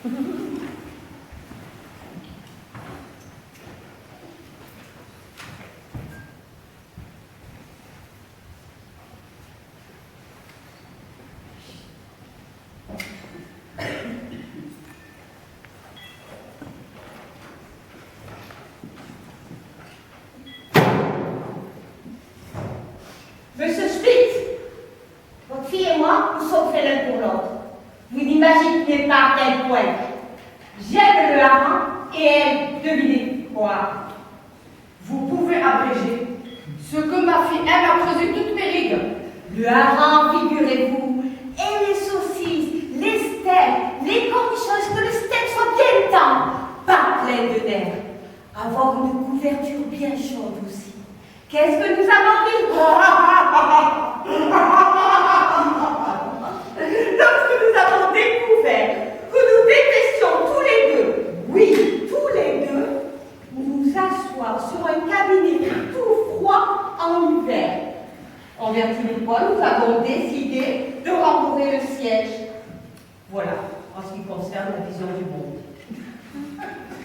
Monsieur Spitz, votre fille et moi, nous sommes faits l'un pour l'autre. Vous n'imaginez pas à quel point. J'aime le hareng et elle, devinez quoi. Vous pouvez abréger ce que ma fille aime à creuser toutes mes rides. Le hareng, figurez-vous, et les saucisses, les steaks, les cornichons, est-ce que le steak soit bien tendre, pas plein de nerfs. Avoir une couverture bien chaude aussi. Qu'est-ce que nous avons ri? Lorsque nous avons découvert que nous détestions tous les deux, oui, tous les deux, nous asseoir sur un cabinet tout froid en hiver. En vertu de quoi nous avons décidé de rembourrer le siège. Voilà, en ce qui concerne la vision du monde.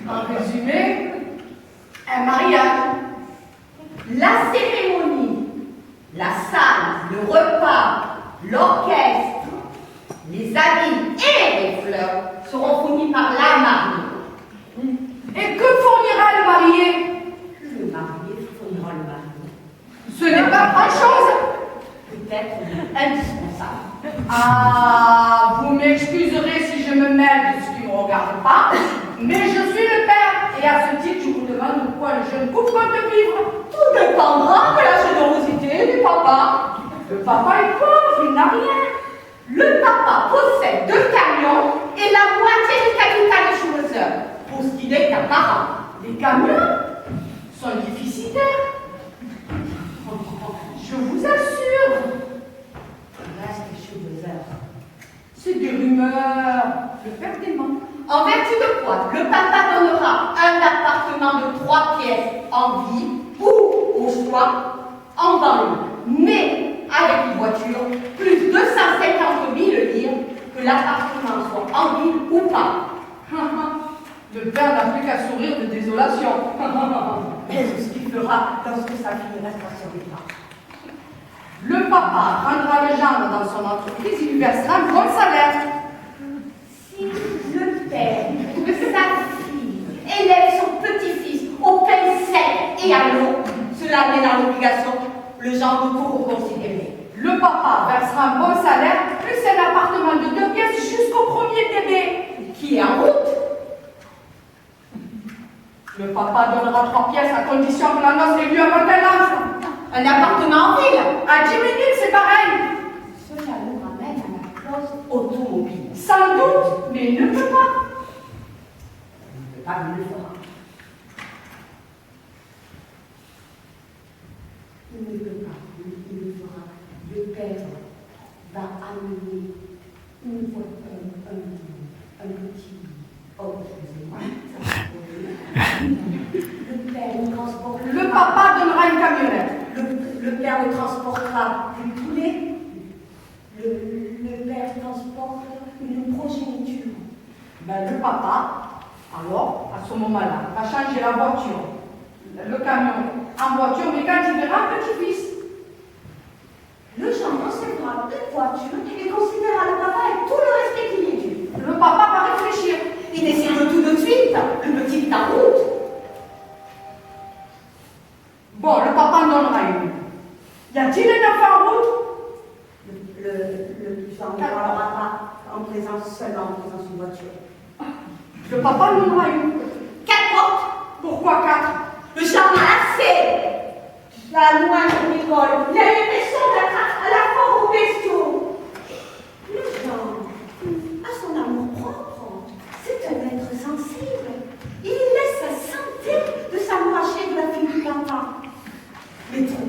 En résumé, un mariage. La cérémonie, la salle, le repas, l'orchestre, les habits et les fleurs seront fournis par la mariée. Et que fournira le marié? Le marié fournira le marié. Ce n'est pas grand-chose. Peut-être indispensable. Ah, vous m'excuserez si je me mêle de ce qui ne me regarde pas, mais je suis le père, et à ce titre, je vous demande de quoi le jeune couple compte vivre. Tout dépendra de la générosité du papa. Le papa est pauvre, il n'a rien. Le papa possède 2 camions et la moitié du capital de Schmeiser, pour ce qui n'est qu'apparent. Les camions sont déficitaires. Je vous assure. Reste Schmeiser. C'est des rumeurs. Le père dément. En vertu de quoi le papa donnera un appartement de 3 pièces en ville ou, au choix, en banlieue, mais avec une voiture, plus 250 000 livres, que l'appartement soit en ville ou pas. Le père n'a plus qu'à sourire de désolation. Qu'est-ce qu'il fera lorsque sa fille restera sur les pas? Le papa rendra le gendre dans son entreprise, il lui versera un bon salaire. Si le père de sa fille élève son petit-fils au pain sec et à l'eau, cela met dans l'obligation le genre de tout reconsidérer. Le papa versera un bon salaire, plus un appartement de 2 pièces jusqu'au premier bébé, qui est en route. Le papa donnera 3 pièces à condition que la noce ait lieu avant qu'elle lance. Un appartement en ville. À 10 minutes, c'est pareil. Cela nous ramène à la clause automobile. Sans doute, mais il ne peut pas. Il ne peut pas, il le fera. Il ne peut pas, il le fera. Le père va amener une voiture, un petit... Oh, excusez-moi. Le père nous transporte... Le papa donnera une camionnette. Le père nous transportera du poulet. Le père transporte une progéniture. Ben, le papa, alors, à ce moment-là, va changer la voiture, le camion en voiture, mais quand il verra un petit-fils. Le gendre recevra une voiture et considérera le papa avec tout le respect qu'il est dû. Le papa va réfléchir. Il décide tout de suite. Le petit est en route. Bon, le papa en donnera une. Y a-t-il un enfant en route? Le plus en parlera pas en présence, seulement en présence d'une voiture. Le papa en donnera une. 4 portes. Pourquoi 4? Le gendre a assez. La loi de Nicole. Il a l'impression d'être à la foire aux bestiaux. Le gendre a son amour propre. C'est un être sensible. Il laisse la santé de s'amouracher de la fille du papa. Mais trop.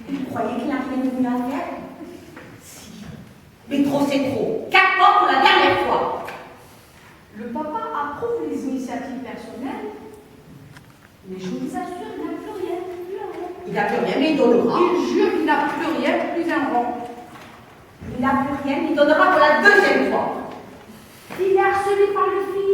Vous croyez qu'il n'a rien de mieux à faire? Si. Mais trop, c'est trop. 4 portes pour la dernière fois. Le papa approuve les initiatives personnelles, mais je vous assure, il n'a plus rien. Il n'a plus rien, mais il donnera. Il jure qu'il n'a plus rien, plus un rond. Il n'a plus rien, il donnera pour la 2e fois. Il est harcelé par le fils.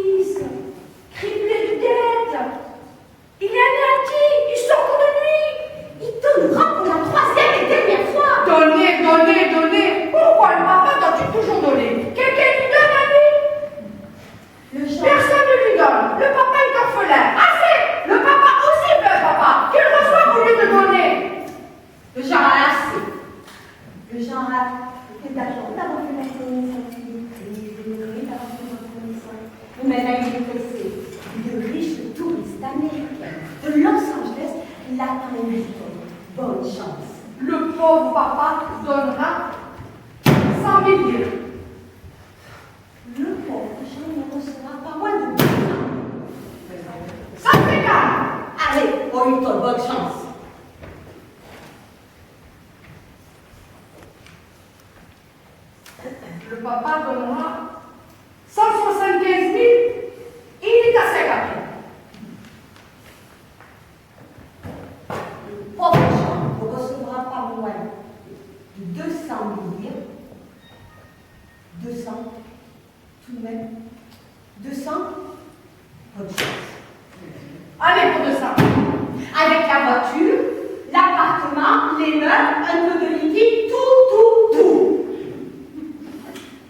papa donnera 100 000 livres. Le pauvre Jean ne recevra pas moins de 10 ans. Ça fait calme. Allez, on lui donne bonne chance. Le papa donnera 175 000, il est assez rapide. Le pauvre Jean ne recevra pas moins de 200 000 livres. 200, tout de même. 200, bonne chance. Allez pour 200. Avec la voiture, l'appartement, les meubles, un peu de liquide, tout.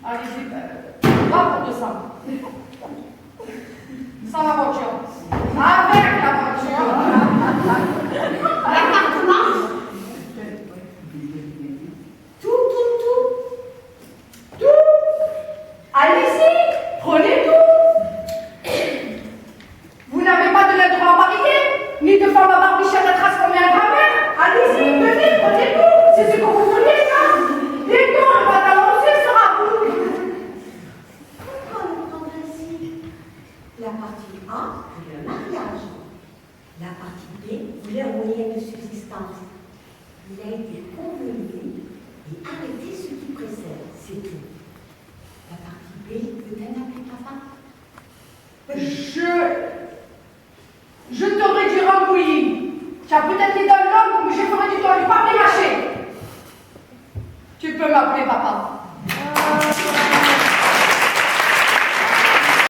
Allez-y, va pour 200. Sans la voiture. Avec la voiture. L'appartement, tout. Allez-y, prenez tout. Vous n'avez pas de lettres à marier, ni de forme à barbichette à trace comme un grand-mère. Allez-y, venez, prenez tout. C'est ce que vous voulez, ça. Bientôt, le pantalon sera à vous. pourquoi le prendre ainsi? La partie A voulait le mariage. La partie B voulait un moyen de subsistance. Il a été convenu et arrêté ce qui précède, c'est tout. La partie B veut un appel papa. Je t'aurais dû rembouillir. Tu as peut-être été un homme, mais je ferais du temps du papier mâché. Tu peux m'appeler papa.